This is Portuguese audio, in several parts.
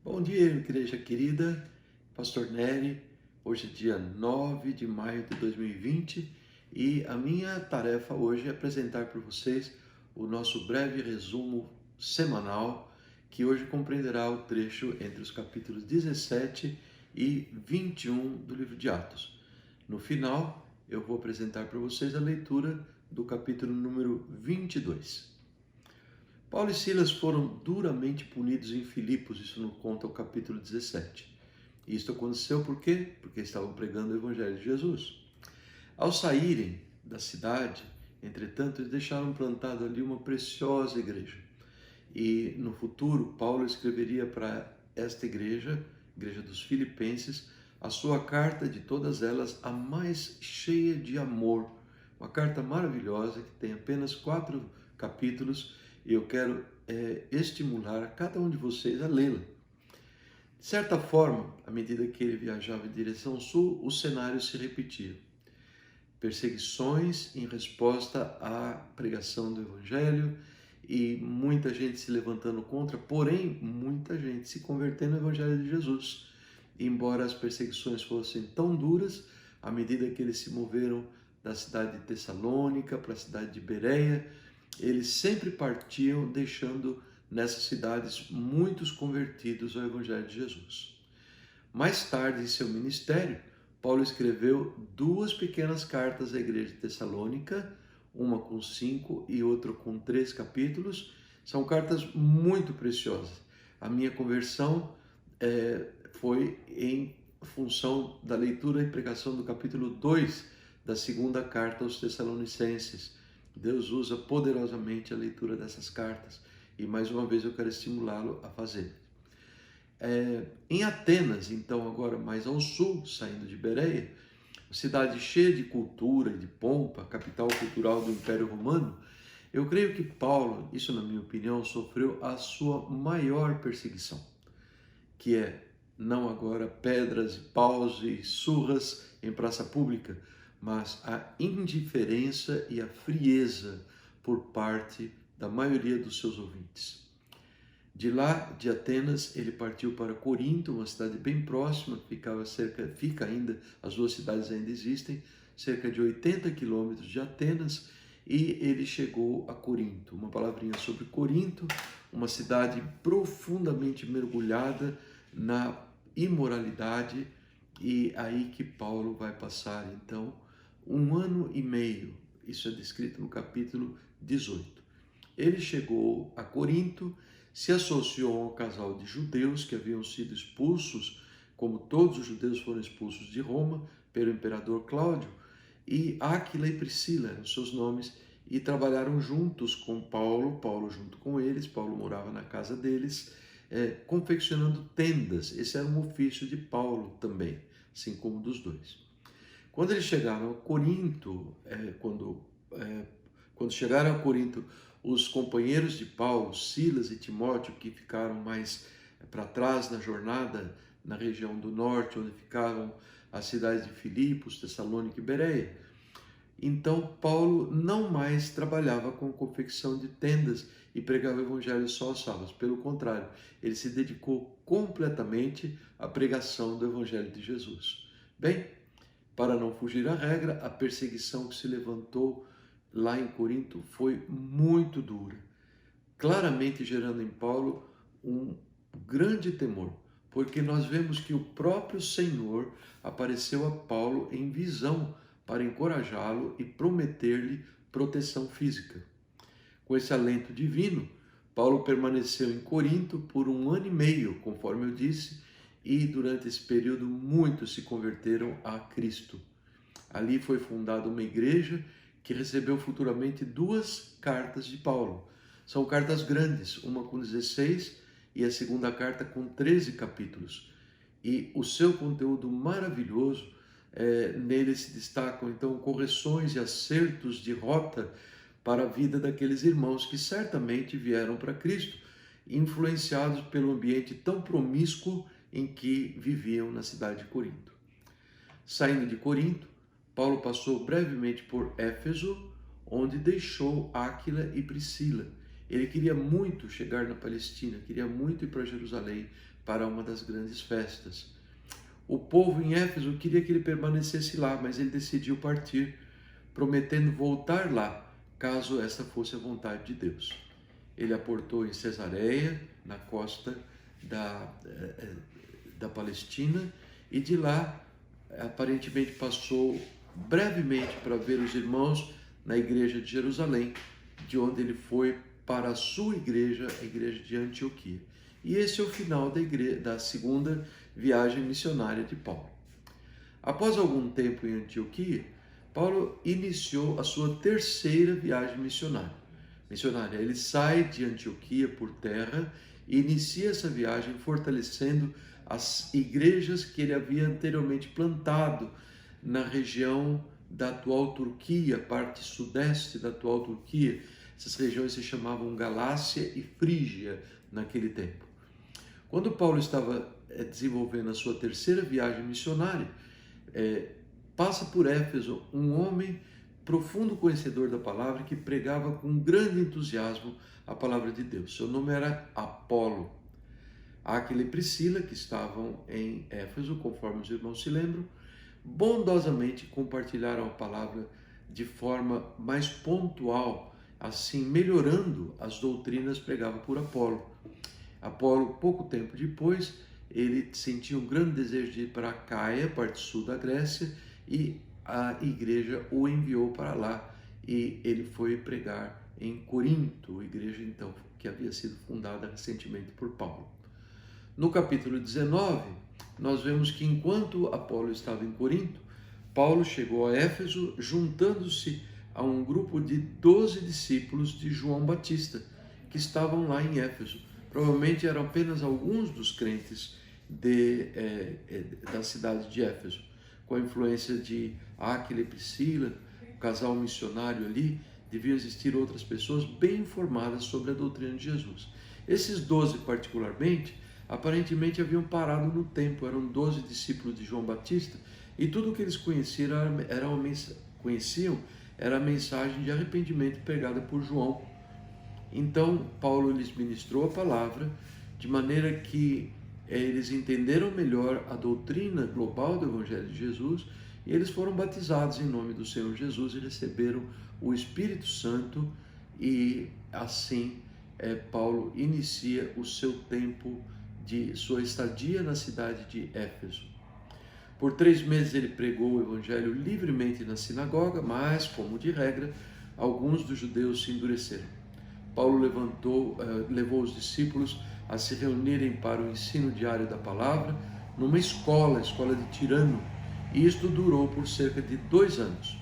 Bom dia, igreja querida, Pastor Nery. Hoje é dia 9 de maio de 2020 e a minha tarefa hoje é apresentar para vocês o nosso breve resumo semanal, que hoje compreenderá o trecho entre os capítulos 17 e 21 do livro de Atos. No final, eu vou apresentar para vocês a leitura do capítulo número 22. Paulo e Silas foram duramente punidos em Filipos, isso não conta o capítulo 17. Isto aconteceu por quê? Porque estavam pregando o Evangelho de Jesus. Ao saírem da cidade, entretanto, eles deixaram plantada ali uma preciosa igreja. E no futuro, Paulo escreveria para esta igreja, igreja dos Filipenses, a sua carta de todas elas, a mais cheia de amor. Uma carta maravilhosa que tem apenas 4 capítulos e eu quero estimular a cada um de vocês a lê-la. De certa forma, à medida que ele viajava em direção sul, o cenário se repetia. Perseguições em resposta à pregação do Evangelho e muita gente se levantando contra, porém, muita gente se convertendo ao Evangelho de Jesus. Embora as perseguições fossem tão duras, à medida que eles se moveram da cidade de Tessalônica para a cidade de Bereia, eles sempre partiam deixando nessas cidades muitos convertidos ao Evangelho de Jesus. Mais tarde em seu ministério, Paulo escreveu 2 pequenas cartas à igreja de Tessalônica, uma com 5 e outra com 3 capítulos. São cartas muito preciosas. A minha conversão foi em função da leitura e pregação do capítulo 2 da segunda carta aos Tessalonicenses. Deus usa poderosamente a leitura dessas cartas e mais uma vez eu quero estimulá-lo a fazer. Em Atenas, então agora mais ao sul, saindo de Bereia, cidade cheia de cultura e de pompa, capital cultural do Império Romano, eu creio que Paulo, isso na minha opinião, sofreu a sua maior perseguição, que é não agora pedras, paus e surras em praça pública, mas a indiferença e a frieza por parte da maioria dos seus ouvintes. De lá, de Atenas, ele partiu para Corinto, uma cidade bem próxima, fica ainda, as 2 cidades ainda existem, cerca de 80 quilômetros de Atenas, e ele chegou a Corinto. Uma palavrinha sobre Corinto, uma cidade profundamente mergulhada na imoralidade, e aí que Paulo vai passar, então, 1 ano e meio, isso é descrito no capítulo 18. Ele chegou a Corinto, se associou a um casal de judeus que haviam sido expulsos, como todos os judeus foram expulsos de Roma, pelo imperador Cláudio, e Áquila e Priscila eram seus nomes, e trabalharam juntos com Paulo junto com eles, Paulo morava na casa deles, confeccionando tendas. Esse era um ofício de Paulo também, assim como dos dois. Quando eles chegaram a Corinto, quando chegaram a Corinto, os companheiros de Paulo, Silas e Timóteo, que ficaram mais para trás na jornada, na região do norte, onde ficavam as cidades de Filipos, Tessalônica e Bereia. Então, Paulo não mais trabalhava com confecção de tendas e pregava o evangelho só aos sábados. Pelo contrário, ele se dedicou completamente à pregação do evangelho de Jesus. Bem, para não fugir à regra, a perseguição que se levantou lá em Corinto foi muito dura, claramente gerando em Paulo um grande temor, porque nós vemos que o próprio Senhor apareceu a Paulo em visão para encorajá-lo e prometer-lhe proteção física. Com esse alento divino, Paulo permaneceu em Corinto por 1 ano e meio, conforme eu disse, e durante esse período muitos se converteram a Cristo. Ali foi fundada uma igreja que recebeu futuramente 2 cartas de Paulo. São cartas grandes, uma com 16 e a segunda carta com 13 capítulos. E o seu conteúdo maravilhoso, nele se destacam então correções e acertos de rota para a vida daqueles irmãos que certamente vieram para Cristo, influenciados pelo ambiente tão promíscuo em que viviam na cidade de Corinto. Saindo de Corinto, Paulo passou brevemente por Éfeso, onde deixou Áquila e Priscila. Ele queria muito chegar na Palestina, queria muito ir para Jerusalém, para uma das grandes festas. O povo em Éfeso queria que ele permanecesse lá, mas ele decidiu partir, prometendo voltar lá, caso essa fosse a vontade de Deus. Ele aportou em Cesareia, na costa da Palestina, e de lá aparentemente passou brevemente para ver os irmãos na igreja de Jerusalém, de onde ele foi para a sua igreja, a igreja de Antioquia. E esse é o final da segunda viagem missionária de Paulo. Após algum tempo em Antioquia, Paulo iniciou a sua terceira viagem missionária. Ele sai de Antioquia por terra e inicia essa viagem fortalecendo as igrejas que ele havia anteriormente plantado na região da atual Turquia, parte sudeste da atual Turquia. Essas regiões se chamavam Galácia e Frígia naquele tempo. Quando Paulo estava desenvolvendo a sua terceira viagem missionária, passa por Éfeso um homem profundo conhecedor da palavra que pregava com grande entusiasmo a palavra de Deus. Seu nome era Apolo. Aquila e Priscila, que estavam em Éfeso, conforme os irmãos se lembram, bondosamente compartilharam a palavra de forma mais pontual, assim melhorando as doutrinas pregadas por Apolo. Apolo, pouco tempo depois, ele sentiu um grande desejo de ir para a Caia, parte sul da Grécia, e a igreja o enviou para lá e ele foi pregar em Corinto, igreja então que havia sido fundada recentemente por Paulo. No capítulo 19, nós vemos que enquanto Apolo estava em Corinto, Paulo chegou a Éfeso, juntando-se a um grupo de 12 discípulos de João Batista, que estavam lá em Éfeso. Provavelmente eram apenas alguns dos crentes da cidade de Éfeso, com a influência de Aquila e Priscila, o casal missionário ali. Deviam existir outras pessoas bem informadas sobre a doutrina de Jesus. Esses 12 particularmente, aparentemente haviam parado no tempo, eram 12 discípulos de João Batista, e tudo o que eles conheciam era a mensagem de arrependimento pregada por João. Então, Paulo lhes ministrou a palavra, de maneira que eles entenderam melhor a doutrina global do Evangelho de Jesus, e eles foram batizados em nome do Senhor Jesus e receberam o Espírito Santo, e assim Paulo inicia o seu tempo de sua estadia na cidade de Éfeso. Por 3 meses ele pregou o Evangelho livremente na sinagoga, mas, como de regra, alguns dos judeus se endureceram. Paulo levou os discípulos a se reunirem para o ensino diário da palavra numa escola de Tirano, e isto durou por cerca de 2 anos.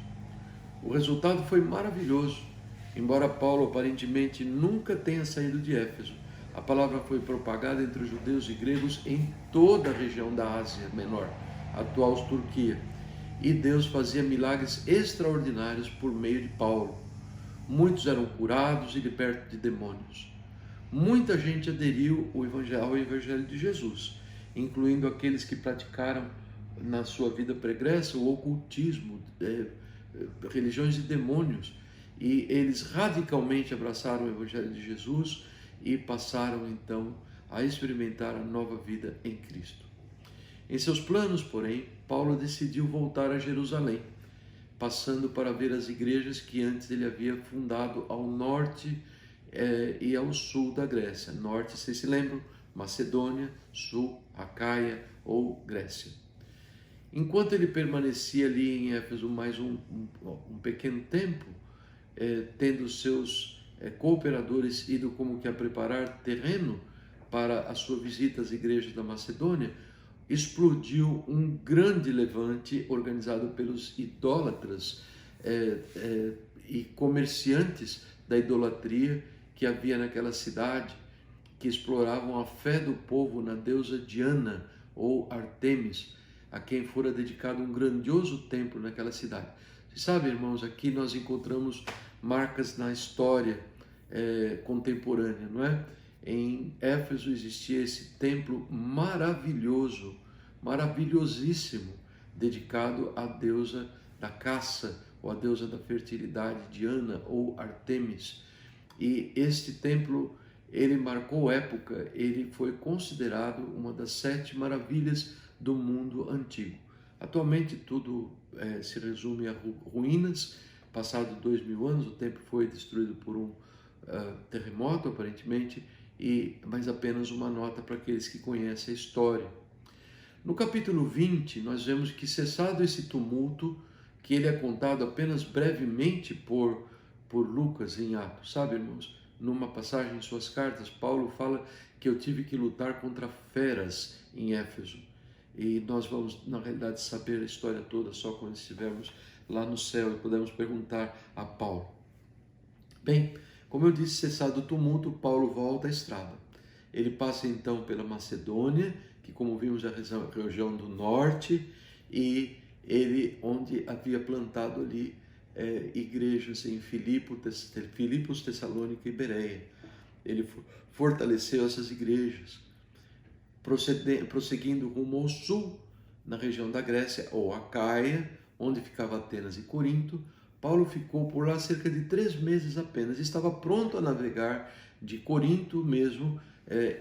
O resultado foi maravilhoso. Embora Paulo aparentemente nunca tenha saído de Éfeso, a palavra foi propagada entre os judeus e gregos em toda a região da Ásia Menor, atual Turquia, e Deus fazia milagres extraordinários por meio de Paulo. Muitos eram curados e libertos de demônios. Muita gente aderiu ao Evangelho de Jesus, incluindo aqueles que praticaram na sua vida pregressa o ocultismo, religiões de demônios, e eles radicalmente abraçaram o Evangelho de Jesus e passaram então a experimentar a nova vida em Cristo. Em seus planos, porém, Paulo decidiu voltar a Jerusalém, passando para ver as igrejas que antes ele havia fundado ao norte e ao sul da Grécia. Norte, vocês se lembram? Macedônia, sul, Acaia ou Grécia. Enquanto ele permanecia ali em Éfeso mais um pequeno tempo, tendo seus cooperadores ido como que a preparar terreno para a sua visita às igrejas da Macedônia, explodiu um grande levante organizado pelos idólatras e comerciantes da idolatria que havia naquela cidade, que exploravam a fé do povo na deusa Diana ou Artemis, a quem fora dedicado um grandioso templo naquela cidade. Você sabe, irmãos, aqui nós encontramos marcas na história contemporânea, não é? Em Éfeso existia esse templo maravilhoso, maravilhosíssimo, dedicado à deusa da caça, ou à deusa da fertilidade, Diana ou Artemis. E este templo, ele marcou época, ele foi considerado uma das 7 maravilhas do mundo antigo. Atualmente tudo se resume a ruínas. Passado 2000 anos, o templo foi destruído por um terremoto, aparentemente, mas apenas uma nota para aqueles que conhecem a história. No capítulo 20, nós vemos que, cessado esse tumulto, que ele é contado apenas brevemente por Lucas em Atos, sabe, irmãos? Numa passagem em suas cartas, Paulo fala que eu tive que lutar contra feras em Éfeso. E nós vamos, na realidade, saber a história toda só quando estivermos lá no céu e podemos perguntar a Paulo. Bem, como eu disse, cessado o tumulto, Paulo volta à estrada. Ele passa então pela Macedônia, que, como vimos, é a região do norte, e ele, onde havia plantado ali igrejas em Filipos, Tessalônica e Bereia. Ele fortaleceu essas igrejas. Prosseguindo rumo ao sul, na região da Grécia, ou Acaia, onde ficava Atenas e Corinto, Paulo ficou por lá cerca de 3 meses apenas. Estava pronto a navegar de Corinto mesmo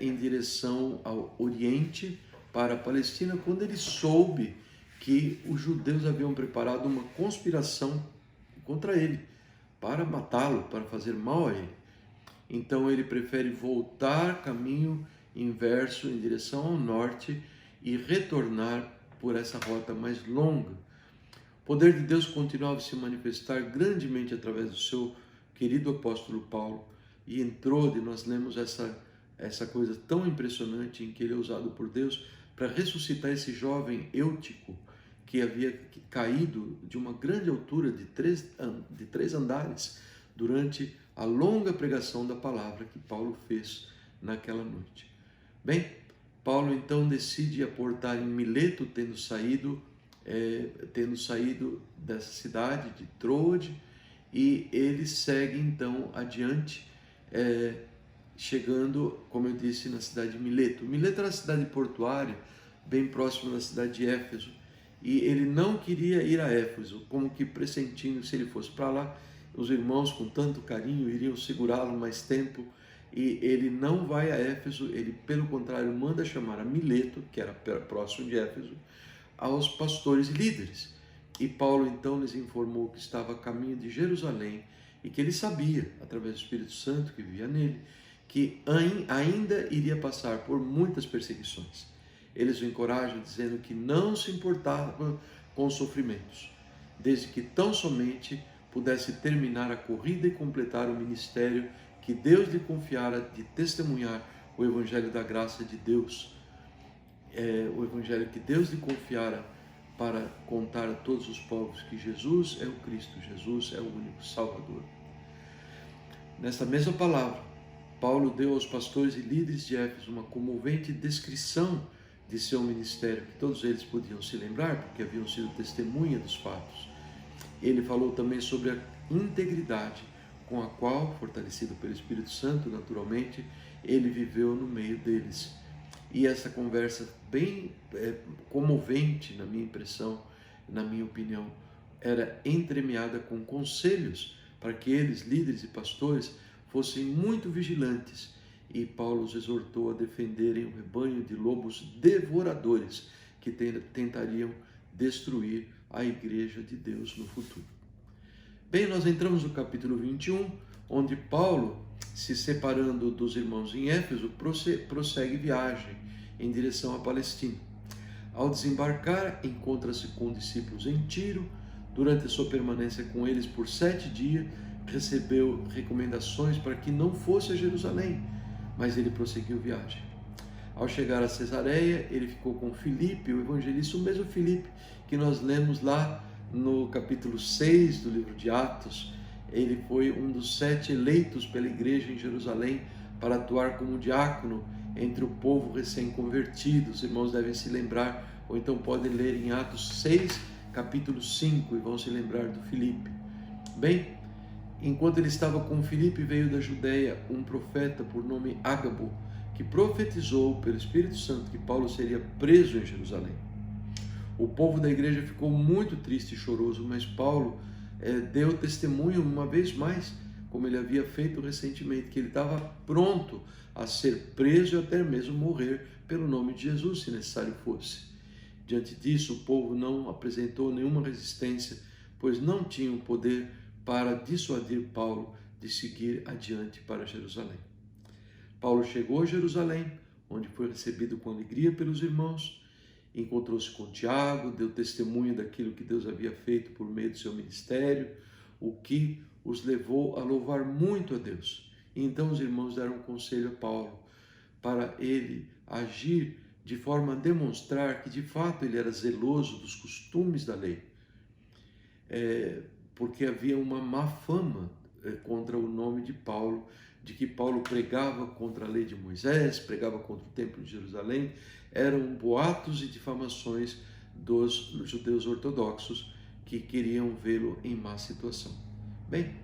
em direção ao Oriente para a Palestina, quando ele soube que os judeus haviam preparado uma conspiração contra ele, para matá-lo, para fazer mal a ele. Então ele prefere voltar caminho inverso em direção ao norte e retornar por essa rota mais longa. O poder de Deus continuava a se manifestar grandemente através do seu querido apóstolo Paulo, e nós lemos essa coisa tão impressionante em que ele é usado por Deus para ressuscitar esse jovem Eutico, que havia caído de uma grande altura de 3 andares durante a longa pregação da palavra que Paulo fez naquela noite. Bem, Paulo então decide aportar em Mileto, tendo saído dessa cidade de Troade, e ele segue então adiante, chegando, como eu disse, na cidade de Mileto. Mileto era uma cidade portuária, bem próxima da cidade de Éfeso, e ele não queria ir a Éfeso, como que pressentindo que se ele fosse para lá, os irmãos com tanto carinho iriam segurá-lo mais tempo, e ele não vai a Éfeso. Ele, pelo contrário, manda chamar a Mileto, que era próximo de Éfeso, aos pastores e líderes. E Paulo então lhes informou que estava a caminho de Jerusalém e que ele sabia, através do Espírito Santo que vivia nele, que ainda iria passar por muitas perseguições. Eles o encorajam dizendo que não se importava com os sofrimentos, desde que tão somente pudesse terminar a corrida e completar o ministério que Deus lhe confiara de testemunhar o Evangelho da graça de Deus. O Evangelho que Deus lhe confiara para contar a todos os povos que Jesus é o Cristo, Jesus é o único Salvador. Nesta mesma palavra, Paulo deu aos pastores e líderes de Éfeso uma comovente descrição de seu ministério, que todos eles podiam se lembrar, porque haviam sido testemunha dos fatos. Ele falou também sobre a integridade com a qual, fortalecido pelo Espírito Santo, naturalmente, ele viveu no meio deles. E essa conversa bem comovente, na minha impressão, na minha opinião, era entremeada com conselhos para que eles, líderes e pastores, fossem muito vigilantes. E Paulo os exortou a defenderem o rebanho de lobos devoradores que tentariam destruir a igreja de Deus no futuro. Bem, nós entramos no capítulo 21, onde Paulo, se separando dos irmãos em Éfeso, prossegue viagem em direção à Palestina. Ao desembarcar, encontra-se com discípulos em Tiro. Durante a sua permanência com eles por 7 dias, recebeu recomendações para que não fosse a Jerusalém, mas ele prosseguiu viagem. Ao chegar a Cesareia, ele ficou com Filipe, o evangelista, o mesmo Filipe que nós lemos lá no capítulo 6 do livro de Atos. Ele foi um dos 7 eleitos pela igreja em Jerusalém para atuar como diácono entre o povo recém-convertido. Os irmãos devem se lembrar, ou então podem ler em Atos 6, capítulo 5, e vão se lembrar do Filipe. Bem, enquanto ele estava com Filipe, veio da Judeia um profeta por nome Ágabo, que profetizou pelo Espírito Santo que Paulo seria preso em Jerusalém. O povo da igreja ficou muito triste e choroso, mas Paulo deu testemunho uma vez mais como ele havia feito recentemente, que ele estava pronto a ser preso e até mesmo morrer pelo nome de Jesus, se necessário fosse. Diante disso, o povo não apresentou nenhuma resistência, pois não tinham poder para dissuadir Paulo de seguir adiante para Jerusalém. Paulo chegou a Jerusalém, onde foi recebido com alegria pelos irmãos, encontrou-se com Tiago, deu testemunho daquilo que Deus havia feito por meio do seu ministério, o que os levou a louvar muito a Deus. E então os irmãos deram um conselho a Paulo, para ele agir de forma a demonstrar que de fato ele era zeloso dos costumes da lei, porque havia uma má fama contra o nome de Paulo, de que Paulo pregava contra a lei de Moisés, pregava contra o templo de Jerusalém. Eram boatos e difamações dos judeus ortodoxos que queriam vê-lo em má situação. Bem,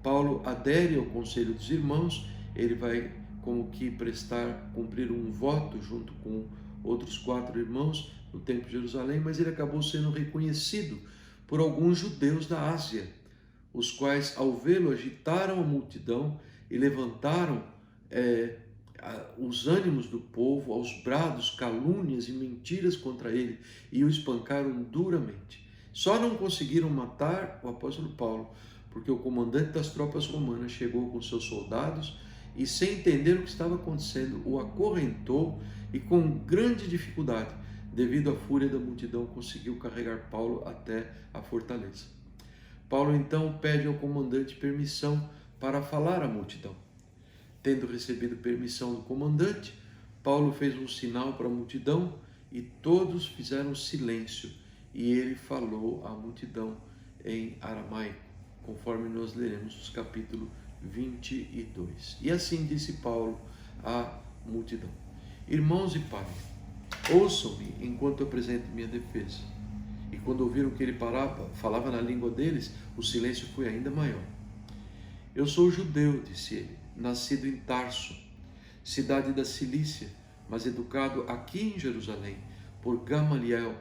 Paulo adere ao conselho dos irmãos, ele vai como que cumprir um voto junto com outros 4 irmãos no templo de Jerusalém, mas ele acabou sendo reconhecido por alguns judeus da Ásia, os quais, ao vê-lo, agitaram a multidão e levantaram os ânimos do povo aos brados, calúnias e mentiras contra ele, e o espancaram duramente. Só não conseguiram matar o apóstolo Paulo, porque o comandante das tropas romanas chegou com seus soldados e, sem entender o que estava acontecendo, o acorrentou e, com grande dificuldade, devido à fúria da multidão, conseguiu carregar Paulo até a fortaleza. Paulo então pede ao comandante permissão para falar à multidão. Tendo recebido permissão do comandante, Paulo fez um sinal para a multidão e todos fizeram silêncio, e ele falou à multidão em aramaico, conforme nós leremos nos capítulo 22. E assim disse Paulo à multidão: irmãos e pai, ouçam-me enquanto eu apresento minha defesa. E quando ouviram que ele falava na língua deles, o silêncio foi ainda maior. Eu sou judeu, disse ele, nascido em Tarso, cidade da Cilícia, mas educado aqui em Jerusalém por Gamaliel,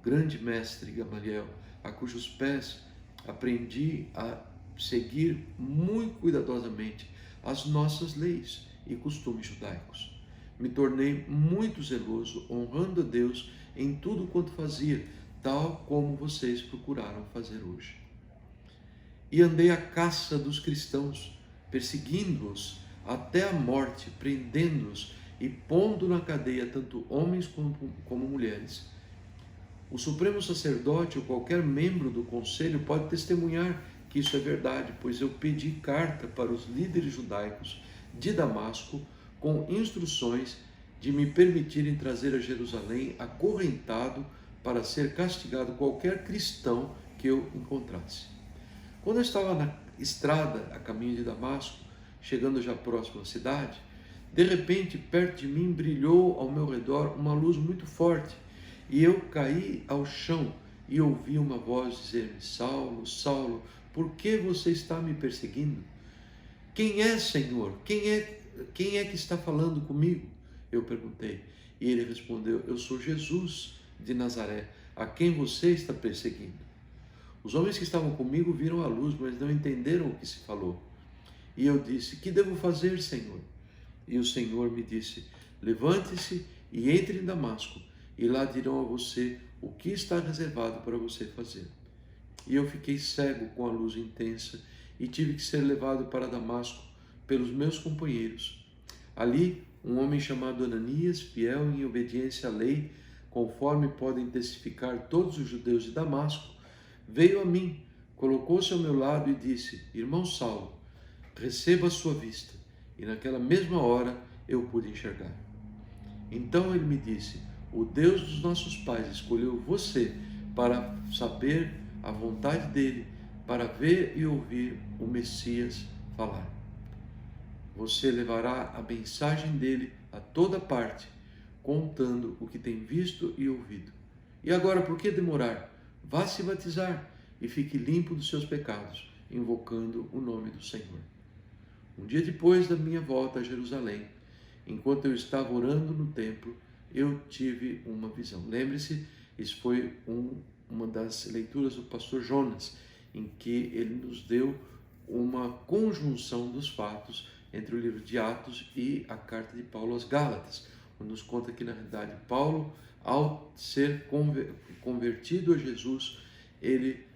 grande mestre Gamaliel, a cujos pés aprendi a seguir muito cuidadosamente as nossas leis e costumes judaicos. Me tornei muito zeloso, honrando a Deus em tudo quanto fazia, tal como vocês procuraram fazer hoje. E andei à caça dos cristãos, perseguindo-os até a morte, prendendo-os e pondo na cadeia tanto homens como mulheres. O supremo sacerdote ou qualquer membro do conselho pode testemunhar que isso é verdade, pois eu pedi carta para os líderes judaicos de Damasco com instruções de me permitirem trazer a Jerusalém acorrentado para ser castigado qualquer cristão que eu encontrasse. Quando eu estava na estrada a caminho de Damasco, chegando já próximo à cidade, de repente, perto de mim, brilhou ao meu redor uma luz muito forte, e eu caí ao chão e ouvi uma voz dizer-me: Saulo, Saulo, por que você está me perseguindo? Quem é, Senhor? Quem é que está falando comigo? Eu perguntei, e ele respondeu: eu sou Jesus de Nazaré, a quem você está perseguindo. Os homens que estavam comigo viram a luz, mas não entenderam o que se falou. E eu disse: que devo fazer, Senhor? E o Senhor me disse: levante-se e entre em Damasco, e lá dirão a você o que está reservado para você fazer. E eu fiquei cego com a luz intensa e tive que ser levado para Damasco pelos meus companheiros. Ali, um homem chamado Ananias, fiel em obediência à lei, conforme podem testificar todos os judeus de Damasco, veio a mim, colocou-se ao meu lado e disse: irmão Saulo, receba a sua vista. E naquela mesma hora eu pude enxergar. Então ele me disse: o Deus dos nossos pais escolheu você para saber a vontade dele, para ver e ouvir o Messias falar. Você levará a mensagem dele a toda parte, contando o que tem visto e ouvido. E agora, por que demorar? Vá se batizar e fique limpo dos seus pecados, invocando o nome do Senhor. Um dia depois da minha volta a Jerusalém, enquanto eu estava orando no templo, eu tive uma visão. Lembre-se, isso foi uma das leituras do pastor Jonas, em que ele nos deu uma conjunção dos fatos entre o livro de Atos e a carta de Paulo aos Gálatas, onde nos conta que, na realidade, Paulo, ao ser convertido a Jesus, ele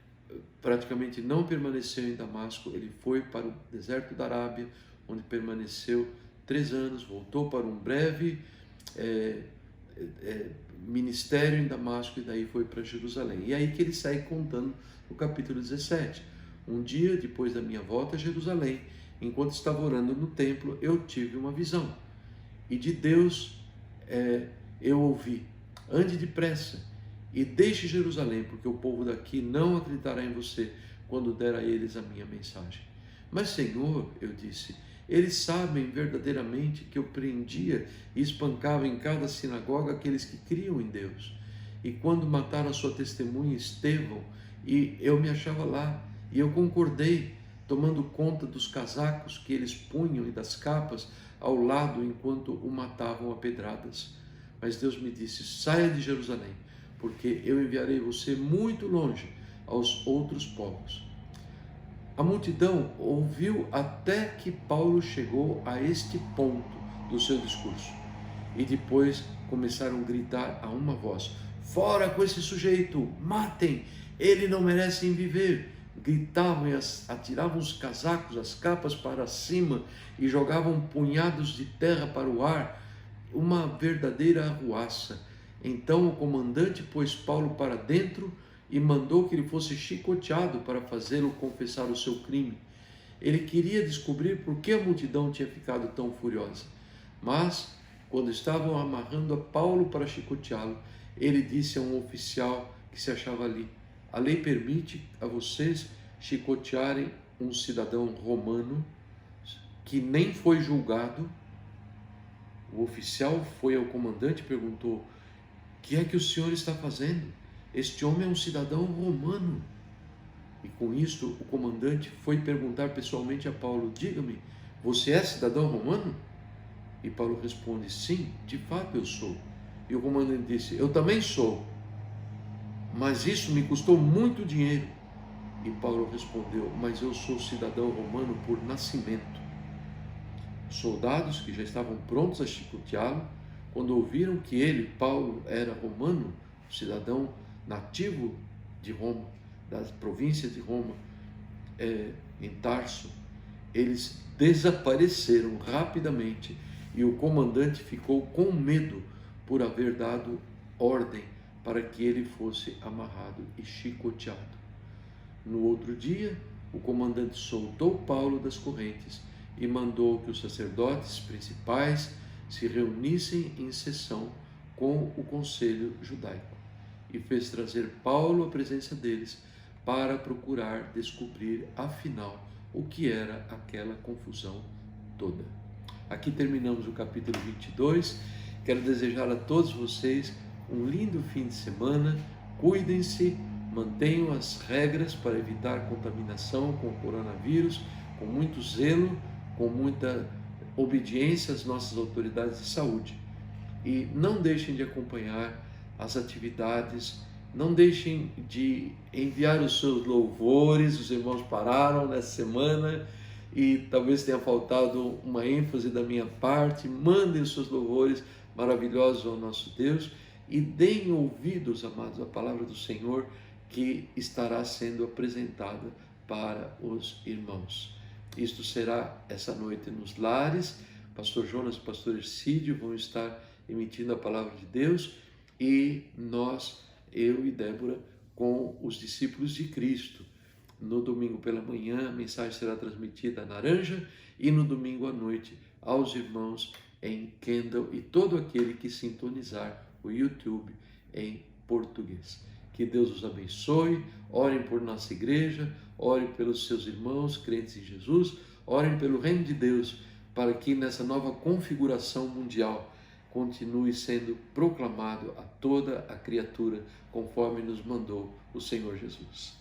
praticamente não permaneceu em Damasco, ele foi para o deserto da Arábia, onde permaneceu 3 anos, voltou para um breve ministério em Damasco e daí foi para Jerusalém. E aí que ele sai contando no capítulo 17. Um dia depois da minha volta a Jerusalém, enquanto estava orando no templo, eu tive uma visão. E de Deus eu ouvi: ande depressa e deixe Jerusalém, porque o povo daqui não acreditará em você quando der a eles a minha mensagem. Mas, Senhor, eu disse, eles sabem verdadeiramente que eu prendia e espancava em cada sinagoga aqueles que criam em Deus. E quando mataram a sua testemunha Estevão, e eu me achava lá, e eu concordei, tomando conta dos casacos que eles punham e das capas ao lado enquanto o matavam a pedradas. Mas Deus me disse: saia de Jerusalém, porque eu enviarei você muito longe aos outros povos. A multidão ouviu até que Paulo chegou a este ponto do seu discurso. E depois começaram a gritar a uma voz: fora com esse sujeito, matem, ele não merece viver. Gritavam e atiravam os casacos, as capas para cima e jogavam punhados de terra para o ar, uma verdadeira arruaça. Então o comandante pôs Paulo para dentro e mandou que ele fosse chicoteado para fazê-lo confessar o seu crime. Ele queria descobrir por que a multidão tinha ficado tão furiosa. Mas, quando estavam amarrando a Paulo para chicoteá-lo, ele disse a um oficial que se achava ali: a lei permite a vocês chicotearem um cidadão romano que nem foi julgado. O oficial foi ao comandante e perguntou: o que é que o senhor está fazendo? Este homem é um cidadão romano. E com isto o comandante foi perguntar pessoalmente a Paulo: diga-me, você é cidadão romano? E Paulo responde: sim, de fato eu sou. E o comandante disse: eu também sou, mas isso me custou muito dinheiro. E Paulo respondeu: mas eu sou cidadão romano por nascimento. Os soldados, que já estavam prontos a chicoteá-lo, quando ouviram que ele, Paulo, era romano, cidadão nativo de Roma, da província de Roma, em Tarso, eles desapareceram rapidamente e o comandante ficou com medo por haver dado ordem para que ele fosse amarrado e chicoteado. No outro dia, o comandante soltou Paulo das correntes e mandou que os sacerdotes principais se reunissem em sessão com o conselho judaico e fez trazer Paulo à presença deles para procurar descobrir, afinal, o que era aquela confusão toda. Aqui terminamos o capítulo 22. Quero desejar a todos vocês um lindo fim de semana. Cuidem-se, mantenham as regras para evitar contaminação com o coronavírus, com muito zelo, com muita obediência às nossas autoridades de saúde. E não deixem de acompanhar as atividades, não deixem de enviar os seus louvores. Os irmãos pararam nessa semana e talvez tenha faltado uma ênfase da minha parte. Mandem os seus louvores maravilhosos ao nosso Deus e deem ouvidos, amados, à palavra do Senhor que estará sendo apresentada para os irmãos. Isto será essa noite nos lares. Pastor Jonas e pastor Ercídio vão estar emitindo a palavra de Deus e nós, eu e Débora, com os discípulos de Cristo. No domingo pela manhã a mensagem será transmitida a Naranja e no domingo à noite aos irmãos em Kendall e todo aquele que sintonizar o YouTube em português. Que Deus os abençoe. Orem por nossa igreja, orem pelos seus irmãos crentes em Jesus, orem pelo reino de Deus, para que nessa nova configuração mundial continue sendo proclamado a toda a criatura, conforme nos mandou o Senhor Jesus.